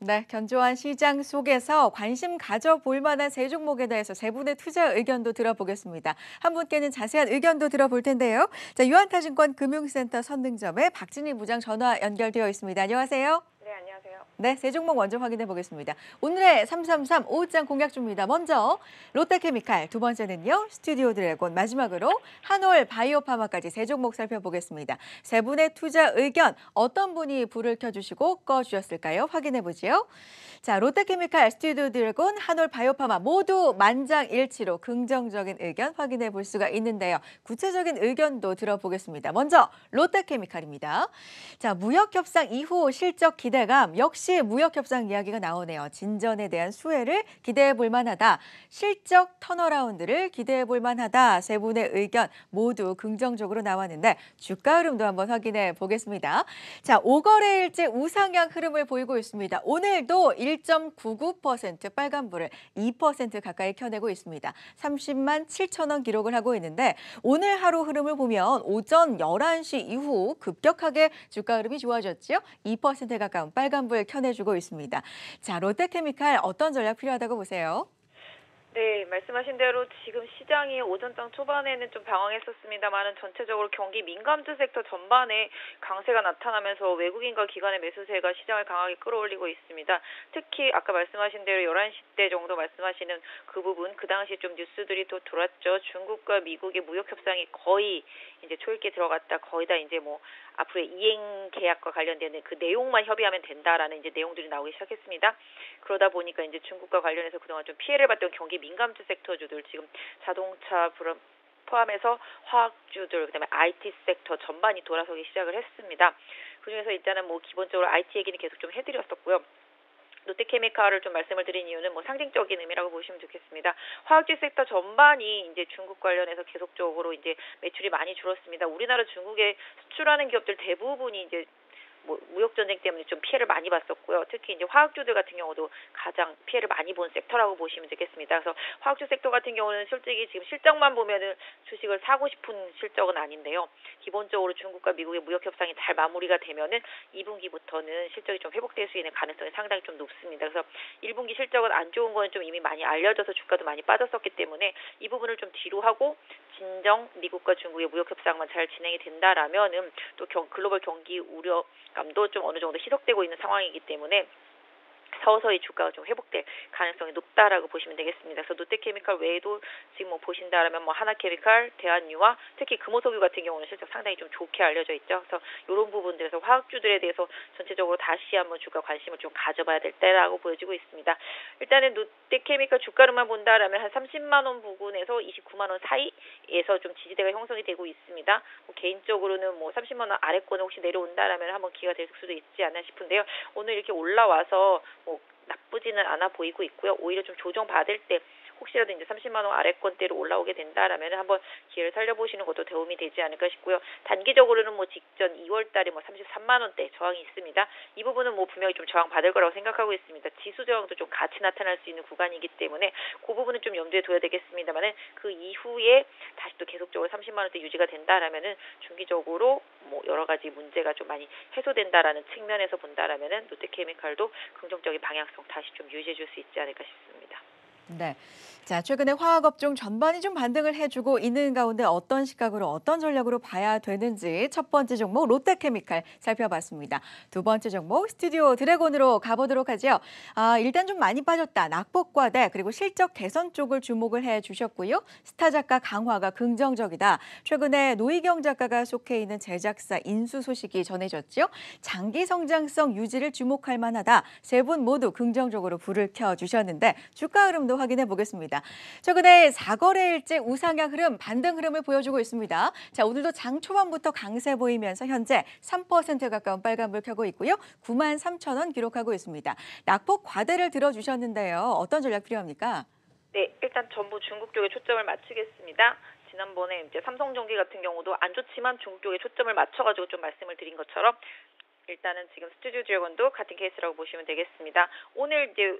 네, 견조한 시장 속에서 관심 가져볼 만한 세 종목에 대해서 세 분의 투자 의견도 들어보겠습니다. 한 분께는 자세한 의견도 들어볼 텐데요. 자, 유한타증권 금융센터 선능점의 박진희 부장 전화 연결되어 있습니다. 안녕하세요. 네, 안녕하세요. 네, 세 종목 먼저 확인해 보겠습니다. 오늘의 333 오후장 공략주입니다. 먼저 롯데케미칼, 두 번째는요 스튜디오 드래곤, 마지막으로 한올 바이오파마까지 세 종목 살펴보겠습니다. 세 분의 투자 의견 어떤 분이 불을 켜주시고 꺼주셨을까요? 확인해 보지요. 자, 롯데케미칼, 스튜디오 드래곤, 한올 바이오파마 모두 만장일치로 긍정적인 의견 확인해 볼 수가 있는데요. 구체적인 의견도 들어보겠습니다. 먼저 롯데케미칼입니다. 자, 무역협상 이후 실적 기대감, 역시 무역협상 이야기가 나오네요. 진전에 대한 수혜를 기대해 볼 만하다. 실적 턴어라운드를 기대해 볼 만하다. 세 분의 의견 모두 긍정적으로 나왔는데 주가 흐름도 한번 확인해 보겠습니다. 자, 5거래일째 우상향 흐름을 보이고 있습니다. 오늘도 1.99% 빨간불을 2% 가까이 켜내고 있습니다. 30만 7천 원 기록을 하고 있는데 오늘 하루 흐름을 보면 오전 11시 이후 급격하게 주가 흐름이 좋아졌죠. 2% 가까운 빨간불 켜내주고 있습니다. 자, 롯데케미칼 어떤 전략 필요하다고 보세요? 네, 말씀하신 대로 지금 시장이 오전장 초반에는 좀 방황했었습니다만은 전체적으로 경기 민감주 섹터 전반에 강세가 나타나면서 외국인과 기관의 매수세가 시장을 강하게 끌어올리고 있습니다. 특히 아까 말씀하신 대로 11시 대 정도 말씀하시는 그 부분, 그 당시 좀 뉴스들이 또 돌았죠. 중국과 미국의 무역 협상이 거의 이제 초읽기에 들어갔다 거의 다 이제 뭐 앞으로의 이행 계약과 관련된 그 내용만 협의하면 된다라는 이제 내용들이 나오기 시작했습니다. 그러다 보니까 이제 중국과 관련해서 그동안 좀 피해를 봤던 경기 민감주 섹터주들 지금 자동차 포함해서 화학주들 그다음에 IT 섹터 전반이 돌아서기 시작을 했습니다. 그중에서 일단은 뭐 기본적으로 IT 얘기는 계속 좀 해드렸었고요. 롯데케미칼을 좀 말씀을 드린 이유는 뭐 상징적인 의미라고 보시면 좋겠습니다. 화학주 섹터 전반이 이제 중국 관련해서 계속적으로 이제 매출이 많이 줄었습니다. 우리나라 중국에 수출하는 기업들 대부분이 이제 뭐 무역 전쟁 때문에 좀 피해를 많이 봤었고요. 특히 이제 화학주들 같은 경우도 가장 피해를 많이 본 섹터라고 보시면 되겠습니다. 그래서 화학주 섹터 같은 경우는 솔직히 지금 실적만 보면은 주식을 사고 싶은 실적은 아닌데요. 기본적으로 중국과 미국의 무역 협상이 잘 마무리가 되면은 2분기부터는 실적이 좀 회복될 수 있는 가능성이 상당히 좀 높습니다. 그래서 1분기 실적은 안 좋은 거는 좀 이미 많이 알려져서 주가도 많이 빠졌었기 때문에 이 부분을 좀 뒤로 하고 진정 미국과 중국의 무역 협상만 잘 진행이 된다라면은 또 글로벌 경기 우려감도 좀 어느 정도 희석되고 있는 상황이기 때문에 서서히 주가가 좀 회복될 가능성이 높다라고 보시면 되겠습니다. 그래서 롯데케미칼 외에도 지금 뭐 보신다라면 뭐 하나케미칼, 대한유화, 특히 금호석유 같은 경우는 실적 상당히 좀 좋게 알려져 있죠. 그래서 이런 부분들에서 화학주들에 대해서 전체적으로 다시 한번 주가 관심을 좀 가져봐야 될 때라고 보여지고 있습니다. 일단은 롯데케미칼 주가로만 본다라면 한 30만 원 부근에서 29만 원 사이에서 좀 지지대가 형성이 되고 있습니다. 뭐 개인적으로는 뭐 30만 원 아래권에 혹시 내려온다라면 한번 기회가 될 수도 있지 않나 싶은데요. 오늘 이렇게 올라와서 뭐 나쁘지는 않아 보이고 있고요. 오히려 좀 조정받을 때 혹시라도 이제 30만 원 아래권대로 올라오게 된다라면 한번 기회를 살려보시는 것도 도움이 되지 않을까 싶고요. 단기적으로는 뭐 직전 2월 달에 뭐 33만 원대 저항이 있습니다. 이 부분은 뭐 분명히 좀 저항받을 거라고 생각하고 있습니다. 지수 저항도 좀 같이 나타날 수 있는 구간이기 때문에 그 부분은 좀 염두에 둬야 되겠습니다만은 그 이후에 다시 또 계속적으로 30만 원대 유지가 된다라면은 중기적으로 뭐 여러 가지 문제가 좀 많이 해소된다라는 측면에서 본다라면은 롯데케미칼도 긍정적인 방향성 다시 좀 유지해 줄 수 있지 않을까 싶습니다. 네. 자, 최근에 화학업종 전반이 좀 반등을 해주고 있는 가운데 어떤 시각으로 어떤 전략으로 봐야 되는지 첫 번째 종목 롯데케미칼 살펴봤습니다. 두 번째 종목 스튜디오 드래곤으로 가보도록 하죠. 일단 좀 많이 빠졌다. 낙폭과대 그리고 실적 개선 쪽을 주목을 해주셨고요. 스타 작가 강화가 긍정적이다. 최근에 노희경 작가가 속해 있는 제작사 인수 소식이 전해졌죠. 장기 성장성 유지를 주목할 만하다. 세 분 모두 긍정적으로 불을 켜주셨는데 주가 흐름도 확인해 보겠습니다. 최근에 4거래일째 우상향 흐름, 반등 흐름을 보여주고 있습니다. 자, 오늘도 장 초반부터 강세 보이면서 현재 3% 가까운 빨간불 켜고 있고요. 9만 3천 원 기록하고 있습니다. 낙폭 과대를 들어주셨는데요. 어떤 전략 필요합니까? 네, 일단 전부 중국 쪽에 초점을 맞추겠습니다. 지난번에 이제 삼성전기 같은 경우도 안 좋지만 중국 쪽에 초점을 맞춰가지고 좀 말씀을 드린 것처럼 일단은 지금 스튜디오 드래곤도 같은 케이스라고 보시면 되겠습니다. 오늘 이제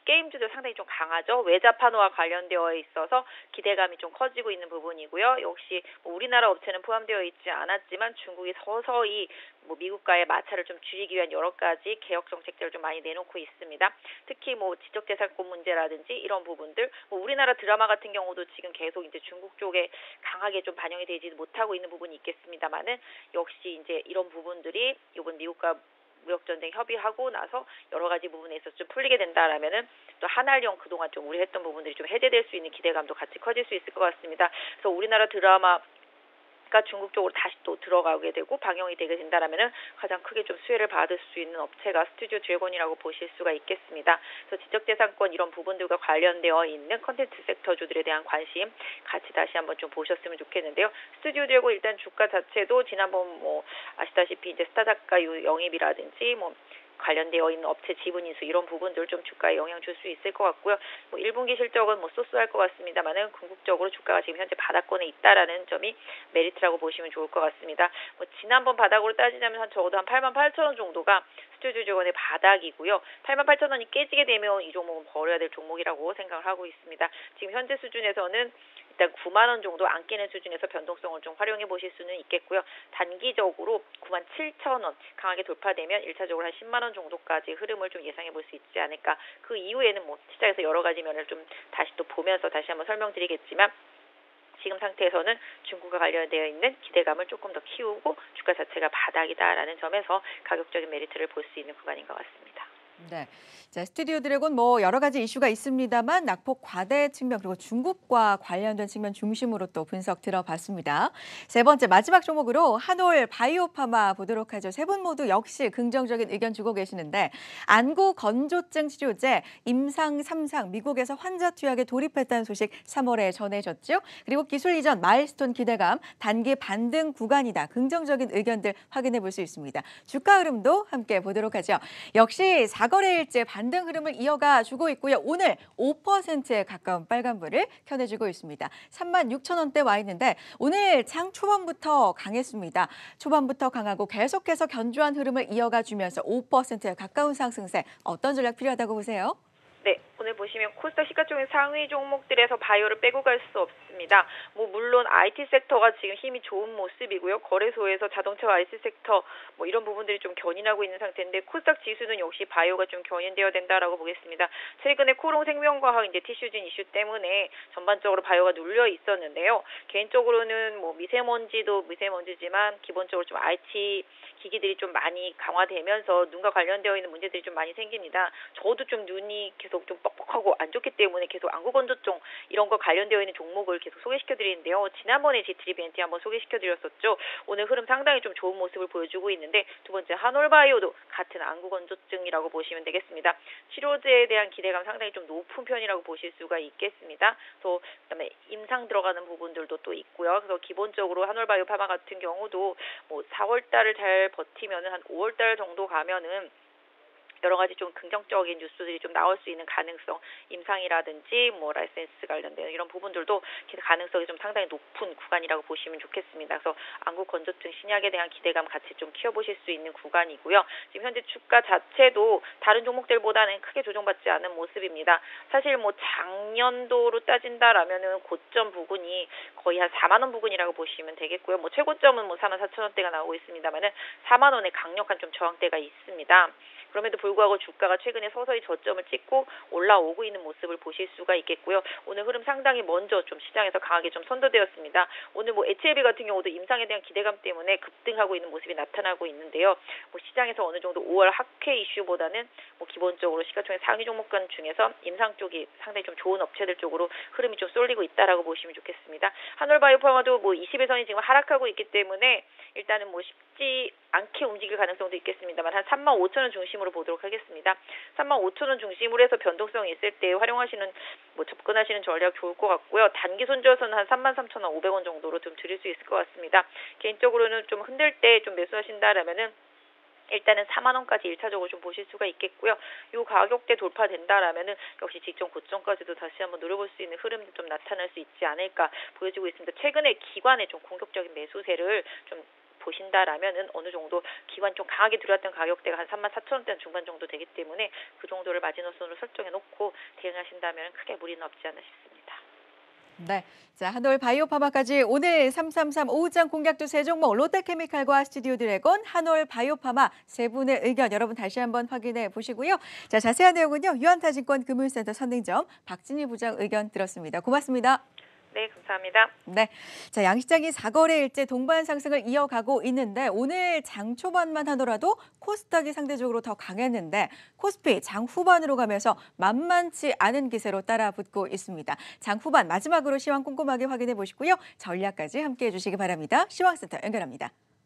게임주도 상당히 좀 강하죠. 외자 판호와 관련되어 있어서 기대감이 좀 커지고 있는 부분이고요. 역시 뭐 우리나라 업체는 포함되어 있지 않았지만 중국이 서서히 뭐 미국과의 마찰을 좀 줄이기 위한 여러 가지 개혁 정책들을 좀 많이 내놓고 있습니다. 특히 뭐 지적재산권 문제라든지 이런 부분들, 뭐 우리나라 드라마 같은 경우도 지금 계속 이제 중국 쪽에 강하게 좀 반영이 되지 못하고 있는 부분이 있겠습니다만은 역시 이제 이런 부분들이 이번 미국과 무역전쟁 협의하고 나서 여러 가지 부분에 있어서 좀 풀리게 된다라면은 또 한알령 그동안 좀 우려했던 부분들이 좀 해제될 수 있는 기대감도 같이 커질 수 있을 것 같습니다. 그래서 우리나라 드라마 가 중국 쪽으로 다시 또 들어가게 되고 방영이 되게 된다라면은 가장 크게 좀 수혜를 받을 수 있는 업체가 스튜디오 드래곤이라고 보실 수가 있겠습니다. 그래서 지적재산권 이런 부분들과 관련되어 있는 컨텐츠 섹터주들에 대한 관심 같이 다시 한번 좀 보셨으면 좋겠는데요. 스튜디오 드래곤 일단 주가 자체도 지난번 뭐 아시다시피 이제 스타작가 영입이라든지 뭐 관련되어 있는 업체 지분 인수 이런 부분들 좀 주가에 영향 줄 수 있을 것 같고요. 뭐 1분기 실적은 뭐 쏘쏘할 것 같습니다만은 궁극적으로 주가가 지금 현재 바닥권에 있다라는 점이 메리트라고 보시면 좋을 것 같습니다. 뭐 지난번 바닥으로 따지자면 한 적어도 한 88,000원 정도가 스튜디오 드래곤의 바닥이고요. 88,000원이 깨지게 되면 이 종목은 버려야 될 종목이라고 생각을 하고 있습니다. 지금 현재 수준에서는 일단 9만 원 정도 안 깨는 수준에서 변동성을 좀 활용해 보실 수는 있겠고요. 단기적으로 97,000원 강하게 돌파되면 1차적으로 한 10만 원 정도까지 흐름을 좀 예상해 볼 수 있지 않을까. 그 이후에는 뭐 시장에서 여러 가지 면을 좀 다시 또 보면서 다시 한번 설명드리겠지만 지금 상태에서는 중국과 관련되어 있는 기대감을 조금 더 키우고 주가 자체가 바닥이다라는 점에서 가격적인 메리트를 볼 수 있는 구간인 것 같습니다. 네. 자, 스튜디오 드래곤 뭐 여러 가지 이슈가 있습니다만 낙폭 과대 측면 그리고 중국과 관련된 측면 중심으로 또 분석 들어봤습니다. 세 번째 마지막 종목으로 한올 바이오파마 보도록 하죠. 세 분 모두 역시 긍정적인 의견 주고 계시는데 안구 건조증 치료제 임상 3상 미국에서 환자 투약에 돌입했다는 소식 3월에 전해졌죠. 그리고 기술 이전 마일스톤 기대감 단기 반등 구간이다. 긍정적인 의견들 확인해 볼 수 있습니다. 주가 흐름도 함께 보도록 하죠. 역시 4거래일째 반등 흐름을 이어가 주고 있고요. 오늘 5%에 가까운 빨간불을 켜내주고 있습니다. 36,000원대 와 있는데 오늘 장 초반부터 강했습니다. 초반부터 강하고 계속해서 견조한 흐름을 이어가 주면서 5%에 가까운 상승세 어떤 전략 필요하다고 보세요? 네, 오늘 보시면 코스닥 시가총액 상위 종목들에서 바이오를 빼고 갈 수 없습니다. 뭐 물론 IT 섹터가 지금 힘이 좋은 모습이고요. 거래소에서 자동차와 IT 섹터 뭐 이런 부분들이 좀 견인하고 있는 상태인데 코스닥 지수는 역시 바이오가 좀 견인되어야 된다라고 보겠습니다. 최근에 코롱생명과학 이제 티슈진 이슈 때문에 전반적으로 바이오가 눌려 있었는데요. 개인적으로는 뭐 미세먼지도 미세먼지지만 기본적으로 좀 IT 기기들이 좀 많이 강화되면서 눈과 관련되어 있는 문제들이 좀 많이 생깁니다. 저도 좀 눈이 계속 좀 뻑뻑하고 안 좋기 때문에 계속 안구건조증 이런 거 관련되어 있는 종목을 계속 소개시켜드리는데요. 지난번에 G3BNT 한번 소개시켜드렸었죠. 오늘 흐름 상당히 좀 좋은 모습을 보여주고 있는데 두 번째 한올바이오도 같은 안구건조증이라고 보시면 되겠습니다. 치료제에 대한 기대감 상당히 좀 높은 편이라고 보실 수가 있겠습니다. 또 그다음에 임상 들어가는 부분들도 또 있고요. 그래서 기본적으로 한올바이오 파마 같은 경우도 뭐 4월달을 잘 버티면은 한 5월달 정도 가면은 여러 가지 좀 긍정적인 뉴스들이 좀 나올 수 있는 가능성, 임상이라든지 뭐 라이센스 관련된 이런 부분들도 가능성이 좀 상당히 높은 구간이라고 보시면 좋겠습니다. 그래서 안구 건조증 신약에 대한 기대감 같이 좀 키워보실 수 있는 구간이고요. 지금 현재 주가 자체도 다른 종목들보다는 크게 조정받지 않은 모습입니다. 사실 뭐 작년도로 따진다라면은 고점 부근이 거의 한 4만 원 부근이라고 보시면 되겠고요. 뭐 최고점은 뭐 44,000원대가 나오고 있습니다만은 4만 원의 강력한 좀 저항대가 있습니다. 그럼에도 불구하고 주가가 최근에 서서히 저점을 찍고 올라오고 있는 모습을 보실 수가 있겠고요. 오늘 흐름 상당히 먼저 좀 시장에서 강하게 좀 선도되었습니다. 오늘 뭐 HLB 같은 경우도 임상에 대한 기대감 때문에 급등하고 있는 모습이 나타나고 있는데요. 뭐 시장에서 어느 정도 5월 학회 이슈보다는 뭐 기본적으로 시가총액 상위 종목군 중에서 임상 쪽이 상당히 좀 좋은 업체들 쪽으로 흐름이 좀 쏠리고 있다라고 보시면 좋겠습니다. 한올바이오파마도 뭐 20일선이 지금 하락하고 있기 때문에 일단은 뭐 쉽지 않게 움직일 가능성도 있겠습니다만 한 35,000원 중심으로 보도록 하겠습니다. 35,000원 중심으로 해서 변동성이 있을 때 활용하시는 뭐 접근하시는 전략 좋을 것 같고요. 단기 손절선은 한 33,500원 정도로 좀 드릴 수 있을 것 같습니다. 개인적으로는 좀 흔들 때 좀 매수하신다라면은 일단은 4만 원까지 1차적으로 좀 보실 수가 있겠고요. 이 가격대 돌파된다라면은 역시 직전 고점까지도 다시 한번 노려볼 수 있는 흐름도 좀 나타날 수 있지 않을까 보여지고 있습니다. 최근에 기관의 좀 공격적인 매수세를 좀 보신다라면은 어느 정도 기관 좀 강하게 들어왔던 가격대가 한 34,000원대 중반 정도 되기 때문에 그 정도를 마지노선으로 설정해 놓고 대응하신다면 크게 무리는 없지 않나 싶습니다. 네. 자, 한올 바이오파마까지 오늘 333 오후장 공략도 세 종목 롯데케미칼과 스튜디오 드래곤, 한올 바이오파마 세 분의 의견 여러분 다시 한번 확인해 보시고요. 자, 자세한 내용은요. 유한타증권 금융센터 선행점 박진희 부장 의견 들었습니다. 고맙습니다. 네, 감사합니다. 네. 자, 양시장이 4거래일째 동반 상승을 이어가고 있는데 오늘 장 초반만 하더라도 코스닥이 상대적으로 더 강했는데 코스피 장 후반으로 가면서 만만치 않은 기세로 따라붙고 있습니다. 장 후반 마지막으로 시황 꼼꼼하게 확인해 보시고요. 전략까지 함께해 주시기 바랍니다. 시황센터 연결합니다.